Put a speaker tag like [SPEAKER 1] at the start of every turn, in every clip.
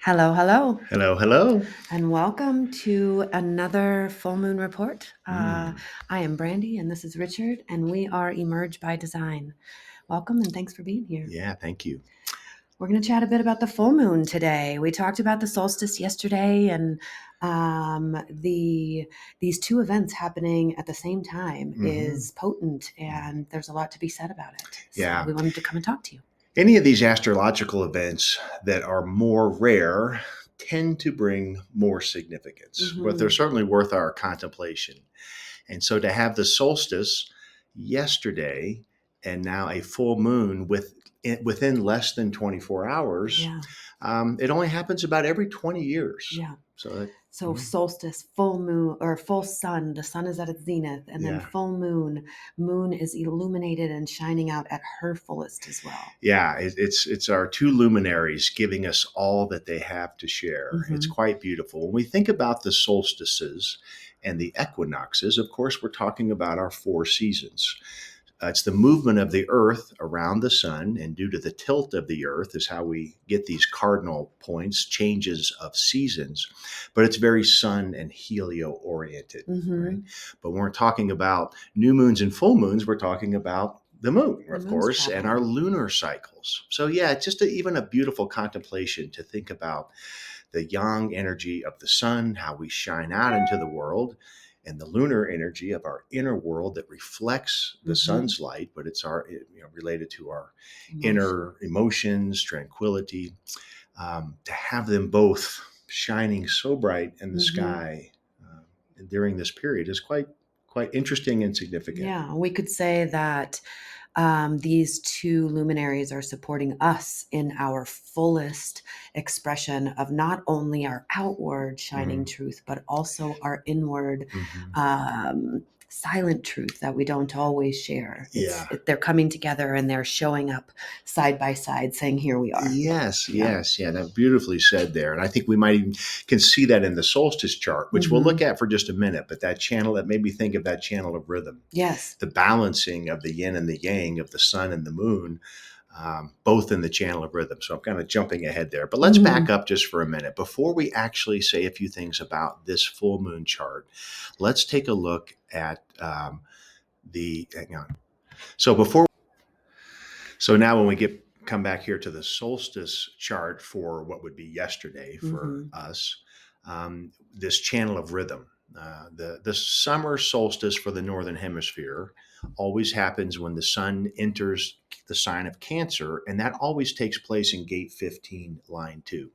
[SPEAKER 1] Hello, hello,
[SPEAKER 2] Hello, hello.
[SPEAKER 1] and welcome to another full moon report.
[SPEAKER 2] Mm,
[SPEAKER 1] I am Brandy, and this is Richard, and we are Emerge by Design. Welcome, and thanks for being here.
[SPEAKER 2] yeah, thank you.
[SPEAKER 1] We're going to chat a bit about the full moon today. We talked about the solstice yesterday, and these two events happening at the same time
[SPEAKER 2] Hmm.
[SPEAKER 1] is potent, and there's a lot to be said about it. So
[SPEAKER 2] Yeah.
[SPEAKER 1] we wanted to come and talk to you.
[SPEAKER 2] Any of these astrological events that are more rare tend to bring more significance, but they're
[SPEAKER 1] Hmm.
[SPEAKER 2] certainly worth our contemplation. And so to have the solstice yesterday and now a full moon within less than 24 hours,
[SPEAKER 1] Yeah,
[SPEAKER 2] it only happens about every 20 years.
[SPEAKER 1] yeah.
[SPEAKER 2] So that,
[SPEAKER 1] So
[SPEAKER 2] mhm,
[SPEAKER 1] solstice, full moon or full sun, the sun is at its zenith, and then
[SPEAKER 2] yeah.
[SPEAKER 1] full moon, moon is illuminated and shining out at her fullest as well.
[SPEAKER 2] Yeah, it's our two luminaries giving us all that they have to share. It's
[SPEAKER 1] Hmm.
[SPEAKER 2] quite beautiful. When we think about the solstices and the equinoxes, of course, we're talking about our four seasons. It's the movement of the Earth around the sun, and due to the tilt of the Earth, is how we get these cardinal points, changes of seasons. But it's very sun and helio oriented, right?
[SPEAKER 1] Hmm.
[SPEAKER 2] But when we're talking about new moons and full moons, we're talking about the moon,
[SPEAKER 1] The
[SPEAKER 2] of
[SPEAKER 1] moon's
[SPEAKER 2] course, and our
[SPEAKER 1] traveling.
[SPEAKER 2] lunar cycles. So, yeah, it's just even a beautiful contemplation to think about the yang energy of the sun, how we shine out into the world, and the lunar energy of our inner world that reflects the
[SPEAKER 1] Hmm.
[SPEAKER 2] sun's light, but it's related to our
[SPEAKER 1] Emotion.
[SPEAKER 2] inner emotions, tranquility. To have them both shining so bright in the
[SPEAKER 1] Hmm.
[SPEAKER 2] sky during this period is quite interesting and significant.
[SPEAKER 1] Yeah, we could say that these two luminaries are supporting us in our fullest expression of not only our outward shining
[SPEAKER 2] Mhm.
[SPEAKER 1] truth, but also our inward
[SPEAKER 2] Mhm.
[SPEAKER 1] silent truth that we don't always share.
[SPEAKER 2] Yeah.
[SPEAKER 1] They're coming together and they're showing up side by side, saying, "Here we are."
[SPEAKER 2] Yes,
[SPEAKER 1] Yeah.
[SPEAKER 2] yes, yeah, that beautifully said there. And I think we might even can see that in the solstice chart, which we'll
[SPEAKER 1] Hmm.
[SPEAKER 2] look at for just a minute. But that channel, that made me think of that channel of rhythm,
[SPEAKER 1] Yes.
[SPEAKER 2] the balancing of the yin and the yang, of the sun and the moon, both in the channel of rhythm. So I'm kind of jumping ahead there. But let's back
[SPEAKER 1] Hmm.
[SPEAKER 2] up just for a minute. Before we actually say a few things about this full moon chart, let's take a look at hang on. So before So now when we come back here to the solstice chart for what would be yesterday for
[SPEAKER 1] Hmm.
[SPEAKER 2] us, this channel of rhythm. The summer solstice for the northern hemisphere always happens when the sun enters the sign of Cancer, and that always takes place in gate 15, line 2.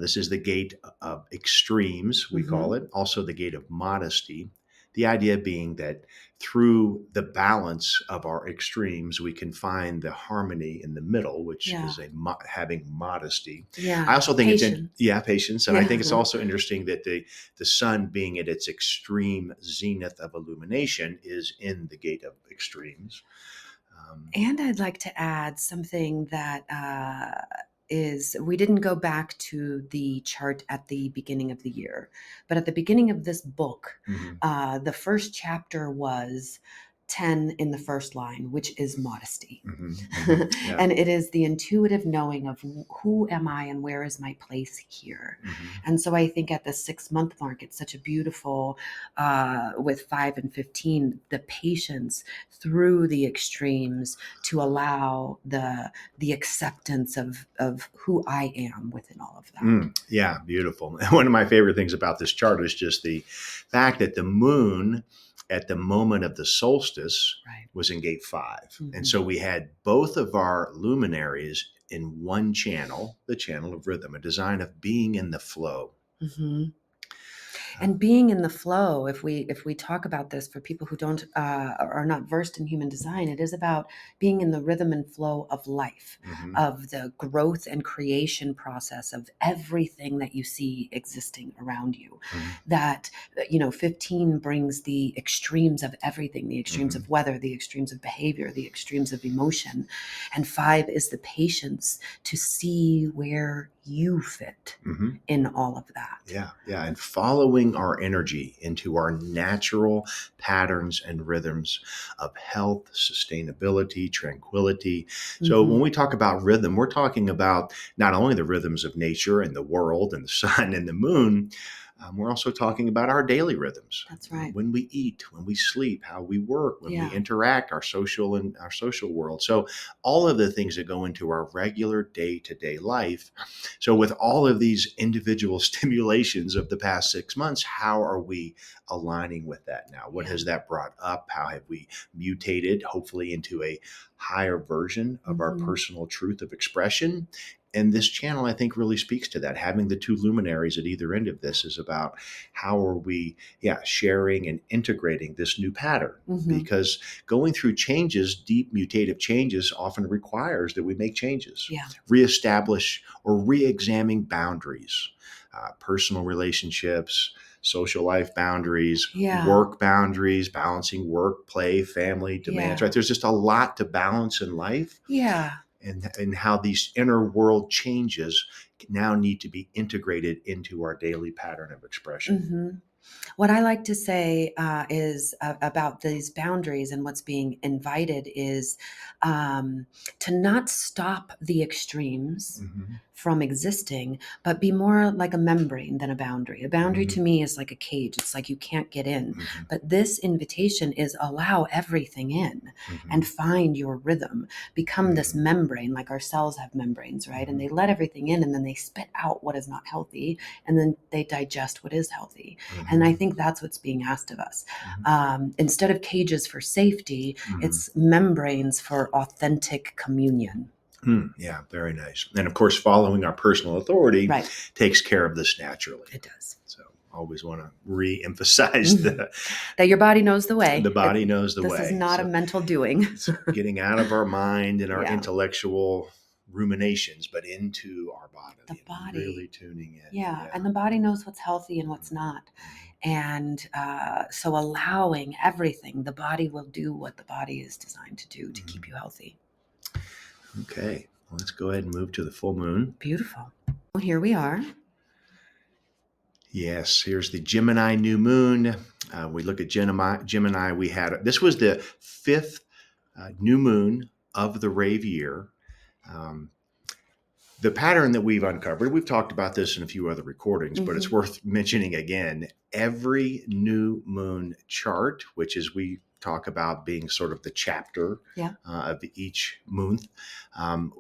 [SPEAKER 2] This is the gate of extremes, we call
[SPEAKER 1] Hmm.
[SPEAKER 2] it, also the gate of modesty. The idea being that through the balance of our extremes, we can find the harmony in the middle, which
[SPEAKER 1] Yeah.
[SPEAKER 2] is having modesty. I
[SPEAKER 1] Yeah.
[SPEAKER 2] also think
[SPEAKER 1] Patience.
[SPEAKER 2] patience, and I think
[SPEAKER 1] Yeah.
[SPEAKER 2] it's also interesting that the sun being at its extreme zenith of illumination is in the gate of extremes. Um,
[SPEAKER 1] And I'd like to add something that is we didn't go back to the chart at the beginning of the year, but at the beginning of this book,
[SPEAKER 2] mhm,
[SPEAKER 1] the first chapter was 10 in the first line, which is modesty.
[SPEAKER 2] mhm, mhm, yeah.
[SPEAKER 1] And it is the intuitive knowing of who am I and where is my place here.
[SPEAKER 2] Mhm.
[SPEAKER 1] And so I think at the 6 month mark, it's such a beautiful, with 5 and 15, the patience through the extremes to allow the acceptance of who I am within all of that.
[SPEAKER 2] Yeah, beautiful. One of my favorite things about this chart is just the fact that the moon at the moment of the solstice
[SPEAKER 1] Right.
[SPEAKER 2] was in gate 5. And
[SPEAKER 1] Hmm.
[SPEAKER 2] so we had both of our luminaries in one channel, the channel of rhythm, a design of being in the flow.
[SPEAKER 1] Hmm.
[SPEAKER 2] Uh,
[SPEAKER 1] And being in the flow, if we talk about this for people who don't are not versed in human design, it is about being in the rhythm and flow of life,
[SPEAKER 2] mhm,
[SPEAKER 1] of the growth and creation process of everything that you see existing around you.
[SPEAKER 2] mhm,
[SPEAKER 1] That 15 brings the extremes of everything, the extremes
[SPEAKER 2] mhm,
[SPEAKER 1] of weather, the extremes of behavior, the extremes of emotion, and 5 is the patience to see where you fit
[SPEAKER 2] Mhm.
[SPEAKER 1] in all of that.
[SPEAKER 2] Yeah, yeah. And following our energy into our natural patterns and rhythms of health, sustainability, tranquility. So when
[SPEAKER 1] Mhm.
[SPEAKER 2] we talk about rhythm, we're talking about not only the rhythms of nature and the world and the sun and the moon, we're also talking about our daily rhythms.
[SPEAKER 1] That's right.
[SPEAKER 2] When we eat, when we sleep, how we work, when we
[SPEAKER 1] Yeah.
[SPEAKER 2] interact, our social world. So all of the things that go into our regular day-to-day life. So, with all of these individual stimulations of the past 6 months, how are we aligning with that now? What
[SPEAKER 1] Yeah.
[SPEAKER 2] has that brought up? How have we mutated, hopefully, into a higher version of our
[SPEAKER 1] Mhm.
[SPEAKER 2] personal truth of expression? And this channel, I think, really speaks to that. Having the two luminaries at either end of this is about how are we, sharing and integrating this new pattern.
[SPEAKER 1] Mhm.
[SPEAKER 2] Because going through changes, deep mutative changes, often requires that we make changes,
[SPEAKER 1] Yeah.
[SPEAKER 2] reestablish or re-examine boundaries, personal relationships, social life boundaries,
[SPEAKER 1] Yeah.
[SPEAKER 2] work boundaries, balancing work, play, family demands,
[SPEAKER 1] Yeah.
[SPEAKER 2] right? There's just a lot to balance in life,
[SPEAKER 1] Yeah.
[SPEAKER 2] and how these inner world changes now need to be integrated into our daily pattern of expression.
[SPEAKER 1] Mhm. What I like to say is about these boundaries and what's being invited is um, to not stop the extremes
[SPEAKER 2] Mhm.
[SPEAKER 1] from existing, but be more like a membrane than a boundary. A boundary to
[SPEAKER 2] Mhm.
[SPEAKER 1] me is like a cage. It's like you can't get in.
[SPEAKER 2] Mhm.
[SPEAKER 1] But this invitation is allow everything in and
[SPEAKER 2] Mhm.
[SPEAKER 1] find your rhythm. Become this
[SPEAKER 2] Mhm.
[SPEAKER 1] membrane, like our cells have membranes, right? And
[SPEAKER 2] Mhm.
[SPEAKER 1] they let everything in and then they spit out what is not healthy and then they digest what is healthy. And I
[SPEAKER 2] Mhm.
[SPEAKER 1] think that's what's being asked of us.
[SPEAKER 2] Mhm.
[SPEAKER 1] Instead of cages for safety,
[SPEAKER 2] Mhm.
[SPEAKER 1] it's membranes for authentic communion.
[SPEAKER 2] Yeah, very nice. And of course, following our personal authority
[SPEAKER 1] Right.
[SPEAKER 2] takes care of this naturally.
[SPEAKER 1] It does.
[SPEAKER 2] So, always want to re-emphasize
[SPEAKER 1] That your body knows the way.
[SPEAKER 2] the body knows the
[SPEAKER 1] This is
[SPEAKER 2] way.
[SPEAKER 1] not a
[SPEAKER 2] So,
[SPEAKER 1] mental doing.
[SPEAKER 2] getting out of our mind and our
[SPEAKER 1] Yeah.
[SPEAKER 2] intellectual ruminations, but into our body
[SPEAKER 1] The
[SPEAKER 2] and really
[SPEAKER 1] body.
[SPEAKER 2] tuning in.
[SPEAKER 1] Yeah.
[SPEAKER 2] Yeah.
[SPEAKER 1] And the body knows what's healthy and what's not. And so allowing everything, the body will do what the body is designed to do to keep you healthy.
[SPEAKER 2] Okay, well, let's go ahead and move to the full moon.
[SPEAKER 1] Beautiful. Well, here we are.
[SPEAKER 2] Yes, here's the Gemini new moon. We look at Gemini. This was the fifth new moon of the rave year. Um, the pattern that we've uncovered, we've talked about this in a few other recordings, but it's
[SPEAKER 1] Mhm.
[SPEAKER 2] worth mentioning again. Every new moon chart, which is we talk about being sort of the chapter
[SPEAKER 1] Yeah.
[SPEAKER 2] of each month,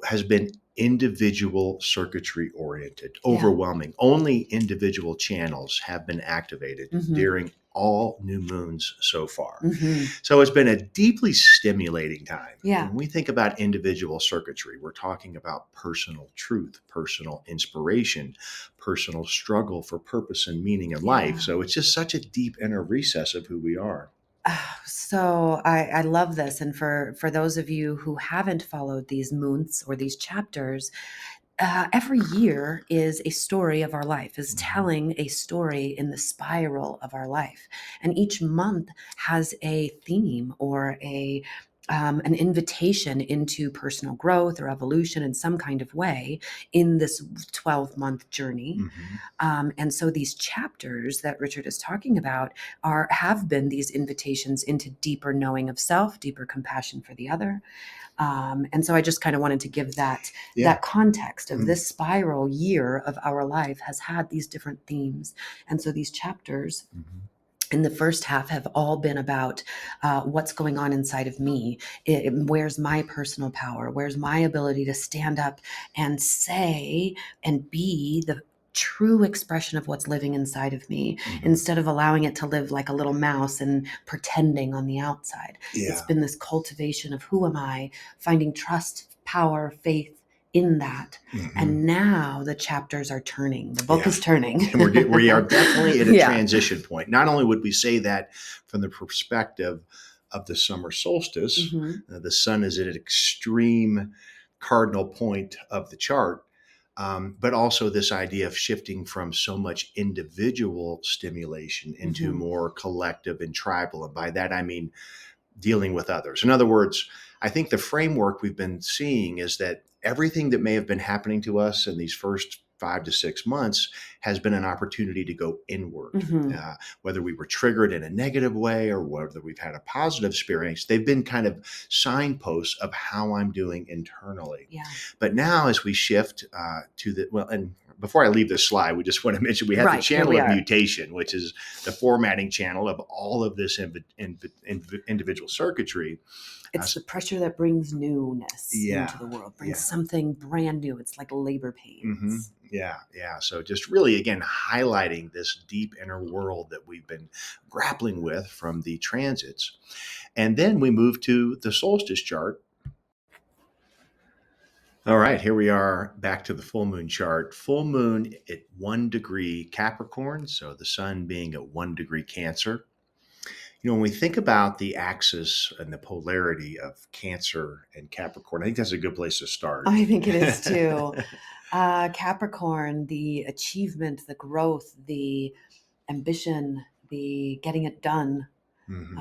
[SPEAKER 2] has been individual circuitry oriented,
[SPEAKER 1] Yeah.
[SPEAKER 2] overwhelming. Only individual channels have been activated
[SPEAKER 1] Mhm.
[SPEAKER 2] during all new moons so far.
[SPEAKER 1] Mhm.
[SPEAKER 2] So it's been a deeply stimulating time.
[SPEAKER 1] Yeah.
[SPEAKER 2] When we think about individual circuitry, we're talking about personal truth, personal inspiration, personal struggle for purpose and meaning in life.
[SPEAKER 1] Yeah.
[SPEAKER 2] So it's just such a deep inner recess of who we are.
[SPEAKER 1] So I love this, and for those of you who haven't followed these months or these chapters, every year is a story of our life, is
[SPEAKER 2] Mhm.
[SPEAKER 1] telling a story in the spiral of our life, and each month has a theme or an invitation into personal growth or evolution in some kind of way in this 12-month journey.
[SPEAKER 2] Mhm.
[SPEAKER 1] And so these chapters that Richard is talking about have been these invitations into deeper knowing of self, deeper compassion for the other. And so I just kind of wanted to give
[SPEAKER 2] Yeah.
[SPEAKER 1] that context of
[SPEAKER 2] Mm.
[SPEAKER 1] this spiral year of our life has had these different themes. And so these chapters
[SPEAKER 2] Mhm.
[SPEAKER 1] in the first half have all been about what's going on inside of me. Where's my personal power? Where's my ability to stand up and say and be the true expression of what's living inside of me
[SPEAKER 2] Mhm.
[SPEAKER 1] instead of allowing it to live like a little mouse and pretending on the outside. It's
[SPEAKER 2] Yeah.
[SPEAKER 1] been this cultivation of who am I, finding trust, power, faith in that.
[SPEAKER 2] Mhm.
[SPEAKER 1] And now the chapters are turning. The book
[SPEAKER 2] Yeah.
[SPEAKER 1] is turning.
[SPEAKER 2] And we are definitely at a
[SPEAKER 1] Yeah.
[SPEAKER 2] transition point. Not only would we say that from the perspective of the summer solstice,
[SPEAKER 1] Mhm.
[SPEAKER 2] the sun is at an extreme cardinal point of the chart, but also this idea of shifting from so much individual stimulation into
[SPEAKER 1] Mhm.
[SPEAKER 2] more collective and tribal. And by that, I mean dealing with others. In other words, I think the framework we've been seeing is that everything that may have been happening to us in these first 5 to 6 months has been an opportunity to go inward.
[SPEAKER 1] Mhm.
[SPEAKER 2] Whether we were triggered in a negative way or whether we've had a positive experience, they've been kind of signposts of how I'm doing internally.
[SPEAKER 1] Yeah.
[SPEAKER 2] But now as we shift to the, well, and before I leave this slide, we just want to mention we have the
[SPEAKER 1] Right. Here
[SPEAKER 2] channel
[SPEAKER 1] we
[SPEAKER 2] of
[SPEAKER 1] are.
[SPEAKER 2] mutation, which is the formatting channel of all of this individual circuitry.
[SPEAKER 1] It's the pressure that brings newness
[SPEAKER 2] Yeah,
[SPEAKER 1] into the world, brings
[SPEAKER 2] yeah.
[SPEAKER 1] something brand new. It's like labor
[SPEAKER 2] Mm-hmm.
[SPEAKER 1] pains.
[SPEAKER 2] Yeah, yeah. So just really, again, highlighting this deep inner world that we've been grappling with from the transits. And then we move to the solstice chart. All right, here we are back to the full moon chart. Full moon at 1 degree Capricorn, so the sun being at 1 degree Cancer. When we think about the axis and the polarity of Cancer and Capricorn, I think that's a good place to start.
[SPEAKER 1] I think it is too. Capricorn, the achievement, the growth, the ambition, the getting it done,
[SPEAKER 2] Mhm,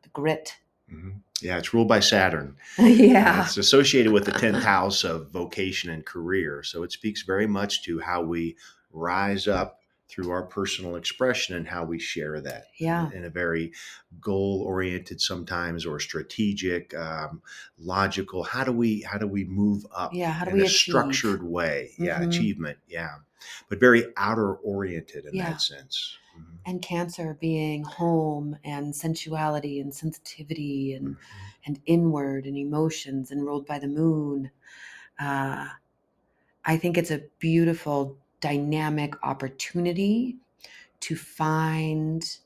[SPEAKER 1] the grit.
[SPEAKER 2] mhm. Yeah, it's ruled by Saturn.
[SPEAKER 1] Yeah.
[SPEAKER 2] It's associated with the 10th house of vocation and career. So it speaks very much to how we rise up through our personal expression and how we share that
[SPEAKER 1] Yeah.
[SPEAKER 2] in a very goal oriented sometimes or strategic, logical. How do we move up
[SPEAKER 1] Yeah. How do
[SPEAKER 2] in
[SPEAKER 1] we
[SPEAKER 2] a
[SPEAKER 1] achieve?
[SPEAKER 2] structured way? Yeah,
[SPEAKER 1] Hmm.
[SPEAKER 2] achievement. Yeah, but very outer oriented in
[SPEAKER 1] Yeah.
[SPEAKER 2] that sense. Mhm,
[SPEAKER 1] And Cancer being home and sensuality and sensitivity
[SPEAKER 2] mhm.
[SPEAKER 1] and inward and emotions and ruled by the moon. Uh, I think it's a beautiful dynamic opportunity to find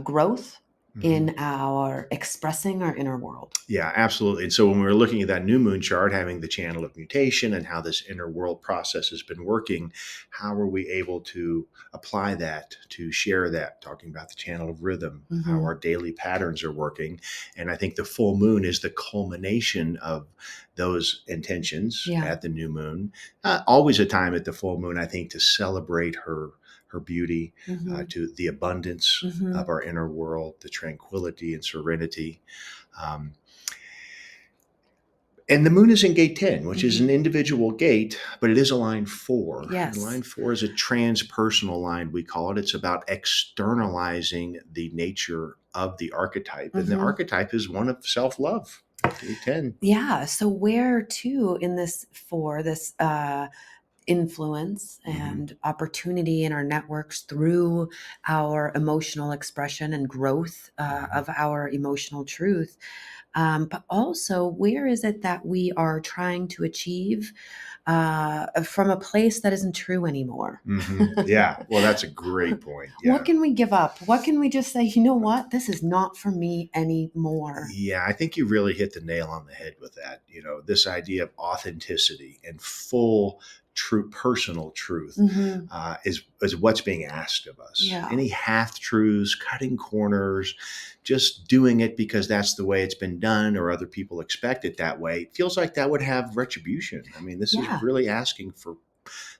[SPEAKER 1] growth
[SPEAKER 2] Mhm.
[SPEAKER 1] in our expressing our inner world.
[SPEAKER 2] Yeah, absolutely. And so when we were looking at that new moon chart, having the channel of mutation and how this inner world process has been working, how are we able to apply that, to share that, talking about the channel of rhythm, how
[SPEAKER 1] Hmm.
[SPEAKER 2] our daily patterns are working. And I think the full moon is the culmination of those intentions
[SPEAKER 1] Yeah.
[SPEAKER 2] at the new moon. Always a time at the full moon, I think, to celebrate her beauty,
[SPEAKER 1] Hmm.
[SPEAKER 2] to the abundance
[SPEAKER 1] Hmm.
[SPEAKER 2] of our inner world, the tranquility and serenity. Um, and the moon is in gate 10, which is
[SPEAKER 1] Hmm.
[SPEAKER 2] an individual gate, but it is a line 4. And
[SPEAKER 1] Yes.
[SPEAKER 2] line 4 is a transpersonal line, we call it. It's about externalizing the nature of the archetype. And the
[SPEAKER 1] Hmm.
[SPEAKER 2] archetype is one of self love. Gate 10.
[SPEAKER 1] Yeah. So where too in this for this influence
[SPEAKER 2] Hmm.
[SPEAKER 1] and opportunity in our networks through our emotional expression and growth
[SPEAKER 2] Hmm.
[SPEAKER 1] of our emotional truth. But also, where is it that we are trying to achieve from a place that isn't true anymore?
[SPEAKER 2] Hmm. Yeah. Well, that's a great point.
[SPEAKER 1] What
[SPEAKER 2] Yeah.
[SPEAKER 1] can we give up? What can we just say, you know what? This is not for me anymore.
[SPEAKER 2] Yeah, I think you really hit the nail on the head with that. This idea of authenticity and full, true, personal truth
[SPEAKER 1] Hmm.
[SPEAKER 2] is what's being asked of us.
[SPEAKER 1] Yeah.
[SPEAKER 2] Any half truths, cutting corners, just doing it because that's the way it's been done or other people expect it that way, it feels like that would have retribution. I mean, this is
[SPEAKER 1] Yeah.
[SPEAKER 2] really asking for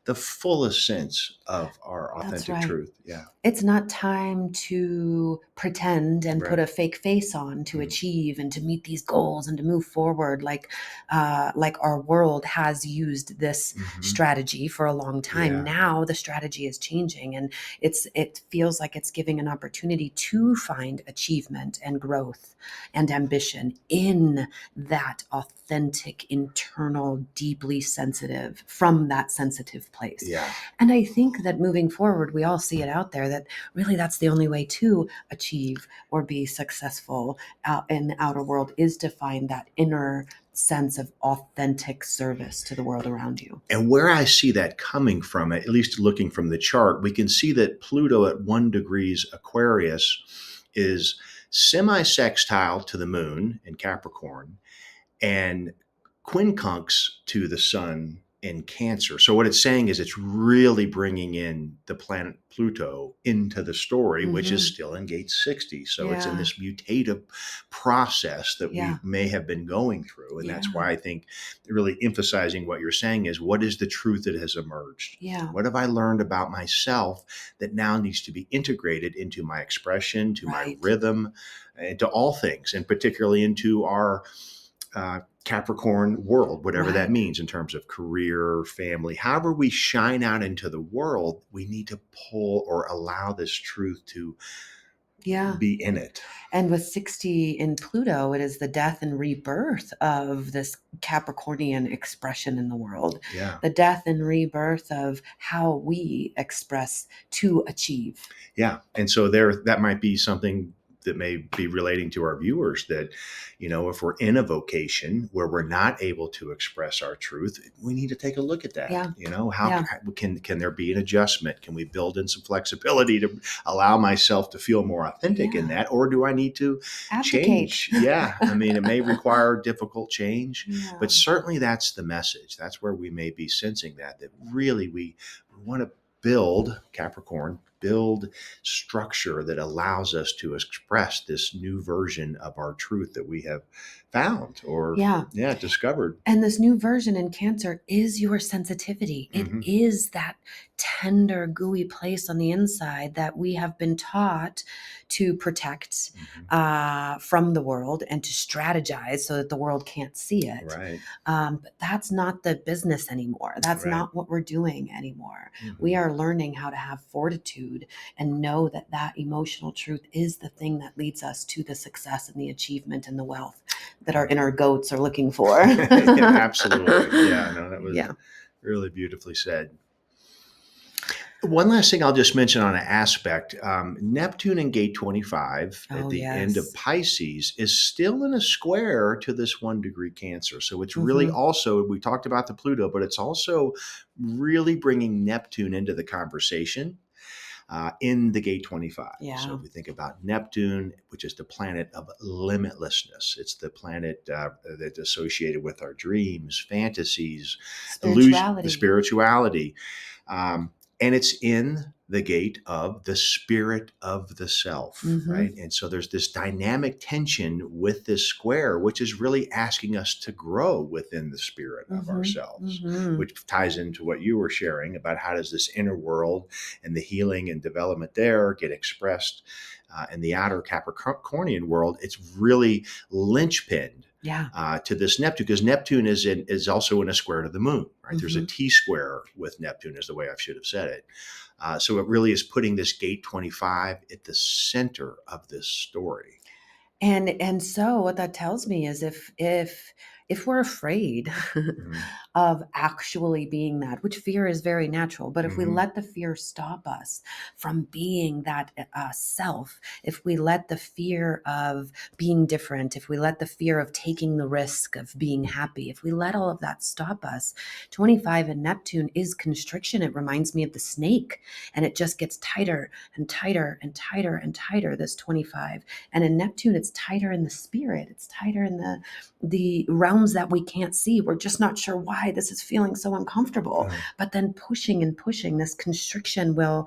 [SPEAKER 2] the fullest sense of our
[SPEAKER 1] That's
[SPEAKER 2] authentic
[SPEAKER 1] right.
[SPEAKER 2] truth. Yeah,
[SPEAKER 1] It's not time to pretend and put
[SPEAKER 2] right.
[SPEAKER 1] a fake face on to
[SPEAKER 2] Mm-hmm.
[SPEAKER 1] achieve and to meet these goals and to move forward like our world has used this
[SPEAKER 2] Mm-hmm.
[SPEAKER 1] strategy for a long time.
[SPEAKER 2] Yeah.
[SPEAKER 1] Now the strategy is changing, and it feels like it's giving an opportunity to find achievement and growth and ambition in that authentic, internal, deeply sensitive, from that sensitive place.
[SPEAKER 2] Yeah.
[SPEAKER 1] And I think that moving forward, we all see it out there that really that's the only way to achieve or be successful out in the outer world, is to find that inner sense of authentic service to the world around you.
[SPEAKER 2] And where I see that coming from, at least looking from the chart, we can see that Pluto at 1 degrees Aquarius is semi-sextile to the moon in Capricorn and quincunx to the sun in Cancer. So what it's saying is it's really bringing in the planet Pluto into the story, which is
[SPEAKER 1] Hmm.
[SPEAKER 2] still in gate 60. So it's in
[SPEAKER 1] Yeah.
[SPEAKER 2] this mutative process that we
[SPEAKER 1] Yeah.
[SPEAKER 2] may have been going through. And that's
[SPEAKER 1] Yeah.
[SPEAKER 2] why I think really emphasizing what you're saying is what is the truth that has emerged?
[SPEAKER 1] Yeah.
[SPEAKER 2] What have I learned about myself that now needs to be integrated into my expression, to my
[SPEAKER 1] Right.
[SPEAKER 2] rhythm, into all things, and particularly into our Capricorn world, whatever that
[SPEAKER 1] Right.
[SPEAKER 2] means in terms of career, family, however we shine out into the world, we need to pull or allow this truth to
[SPEAKER 1] Yeah.
[SPEAKER 2] be in it.
[SPEAKER 1] And with 60 in Pluto, it is the death and rebirth of this Capricornian expression in the world,
[SPEAKER 2] Yeah.
[SPEAKER 1] the death and rebirth of how we express to achieve.
[SPEAKER 2] Yeah. And so there, that might be something that may be relating to our viewers that, if we're in a vocation where we're not able to express our truth, we need to take a look at that.
[SPEAKER 1] Yeah.
[SPEAKER 2] How
[SPEAKER 1] Yeah.
[SPEAKER 2] can there be an adjustment? Can we build in some flexibility to allow myself to feel more authentic in
[SPEAKER 1] Yeah.
[SPEAKER 2] that? Or do I need to
[SPEAKER 1] Abdicate.
[SPEAKER 2] change? Yeah. I mean, it may require difficult change,
[SPEAKER 1] Yeah.
[SPEAKER 2] but certainly that's the message. That's where we may be sensing that really we want to build structure that allows us to express this new version of our truth that we have found or
[SPEAKER 1] Yeah.
[SPEAKER 2] discovered.
[SPEAKER 1] And this new version in Cancer is your sensitivity. It
[SPEAKER 2] Mhm.
[SPEAKER 1] is that tender, gooey place on the inside that we have been taught to protect
[SPEAKER 2] Mhm.
[SPEAKER 1] from the world and to strategize so that the world can't see it.
[SPEAKER 2] Right.
[SPEAKER 1] But that's not the business anymore. That's
[SPEAKER 2] Right.
[SPEAKER 1] not what we're doing anymore. We
[SPEAKER 2] Mhm.
[SPEAKER 1] are learning how to have fortitude and know that that emotional truth is the thing that leads us to the success and the achievement and the wealth that our inner goats are looking for.
[SPEAKER 2] Yeah, absolutely. Yeah, no, that was
[SPEAKER 1] Yeah.
[SPEAKER 2] really beautifully said. One last thing I'll just mention on an aspect, Neptune in gate 25 at
[SPEAKER 1] Oh,
[SPEAKER 2] the end of
[SPEAKER 1] yes.
[SPEAKER 2] Pisces is still in a square to this 1 degree Cancer. So it's really
[SPEAKER 1] Hmm.
[SPEAKER 2] also, we talked about the Pluto, but it's also really bringing Neptune into the conversation in the gate 25. So
[SPEAKER 1] Yeah.
[SPEAKER 2] if we think about Neptune, which is the planet of limitlessness, it's the planet that's associated with our dreams, fantasies, illusion, the
[SPEAKER 1] Spirituality.
[SPEAKER 2] spirituality. Um, and it's in the gate of the spirit of the self,
[SPEAKER 1] Hmm.
[SPEAKER 2] right? And so there's this dynamic tension with this square, which is really asking us to grow within the spirit of
[SPEAKER 1] Hmm.
[SPEAKER 2] ourselves,
[SPEAKER 1] Hmm.
[SPEAKER 2] which ties into what you were sharing about how does this inner world and the healing and development there get expressed in the outer Capricornian world. It's really linchpinned
[SPEAKER 1] Yeah.
[SPEAKER 2] to this Neptune, because Neptune is also in a square to the moon, right? There's a
[SPEAKER 1] Hmm.
[SPEAKER 2] T square with Neptune, is the way I should have said it. So it really is putting this gate 25 at the center of this story.
[SPEAKER 1] And so what that tells me is if we're afraid
[SPEAKER 2] Mm-hmm.
[SPEAKER 1] of actually being that, which fear is very natural, but if we
[SPEAKER 2] Mm-hmm.
[SPEAKER 1] let the fear stop us from being that self, if we let the fear of being different, if we let the fear of taking the risk of being happy, if we let all of that stop us, 25 in Neptune is constriction. It reminds me of the snake, and it just gets tighter and tighter and tighter and tighter, this 25. And in Neptune, it's tighter in the spirit. It's tighter in the realms that we can't see. We're just not sure why this is feeling so uncomfortable.
[SPEAKER 2] Uh,
[SPEAKER 1] But then pushing and pushing, this constriction will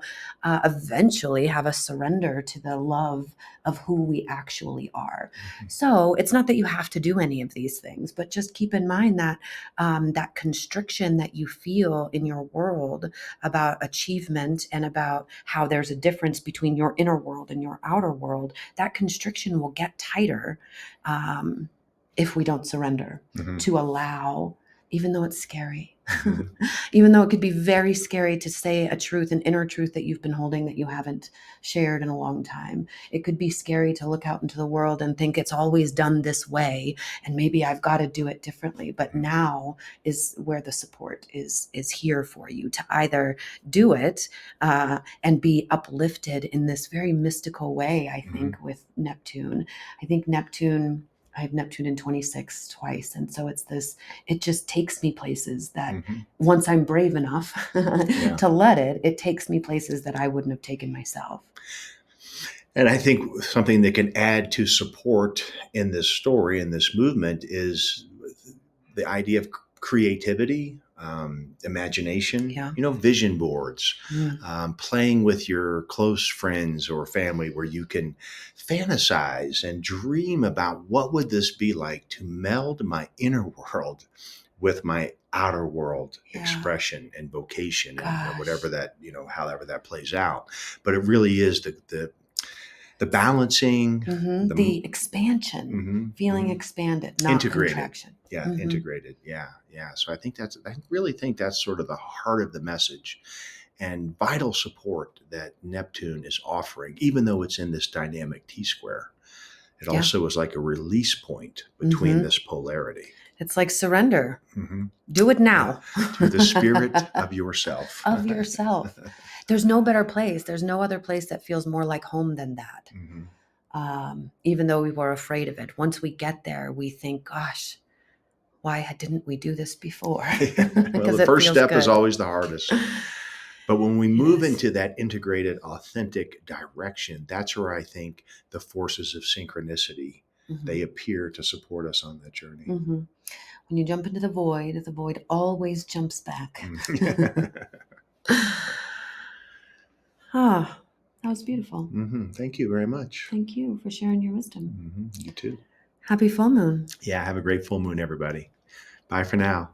[SPEAKER 1] eventually have us surrender to the love of who we actually are.
[SPEAKER 2] mhm.
[SPEAKER 1] So it's not that you have to do any of these things, but just keep in mind that that constriction that you feel in your world about achievement and about how there's a difference between your inner world and your outer world, that constriction will get tighter um, if we don't surrender
[SPEAKER 2] Mhm.
[SPEAKER 1] to allow, even though it's scary,
[SPEAKER 2] Mhm.
[SPEAKER 1] even though it could be very scary to say a truth, an inner truth that you've been holding that you haven't shared in a long time. It could be scary to look out into the world and think it's always done this way and maybe I've got to do it differently. But now is where the support is here for you to either do it and be uplifted in this very mystical way. I
[SPEAKER 2] Mhm.
[SPEAKER 1] think with Neptune, I think Neptune. I have Neptune in 26 twice. And so it's this, it just takes me places that
[SPEAKER 2] Mhm.
[SPEAKER 1] once I'm brave enough
[SPEAKER 2] Yeah.
[SPEAKER 1] to let it, it takes me places that I wouldn't have taken myself.
[SPEAKER 2] And I think something that can add to support in this story, in this movement, is the idea of creativity, imagination,
[SPEAKER 1] Yeah.
[SPEAKER 2] vision boards,
[SPEAKER 1] Mm.
[SPEAKER 2] playing with your close friends or family where you can fantasize and dream about what would this be like to meld my inner world with my outer world
[SPEAKER 1] Yeah.
[SPEAKER 2] expression and vocation and whatever
[SPEAKER 1] Gosh.
[SPEAKER 2] that, however that plays out. But it really is the The balancing,
[SPEAKER 1] The expansion, feeling expanded, not
[SPEAKER 2] integrated.
[SPEAKER 1] contraction.
[SPEAKER 2] Yeah, integrated. Yeah, yeah. So I really think that's sort of the heart of the message and vital support that Neptune is offering, even though it's in this dynamic T-square. It also is like a release point between this polarity.
[SPEAKER 1] It's like surrender. Do it now.
[SPEAKER 2] To the spirit of yourself.
[SPEAKER 1] Of yourself. There's no better place. There's no other place that feels more like home than that. Even though we were afraid of it. Once we get there, we think, gosh, why didn't we do this before?
[SPEAKER 2] Well, the first step is always the hardest. But when we move into that integrated, authentic direction, that's where I think the forces of synchronicity, they appear to support us on that journey.
[SPEAKER 1] When you jump into the void always jumps back. That was beautiful.
[SPEAKER 2] Thank you very much.
[SPEAKER 1] Thank you for sharing your wisdom.
[SPEAKER 2] You too.
[SPEAKER 1] Happy full moon.
[SPEAKER 2] Yeah, have a great full moon, everybody. Bye for now.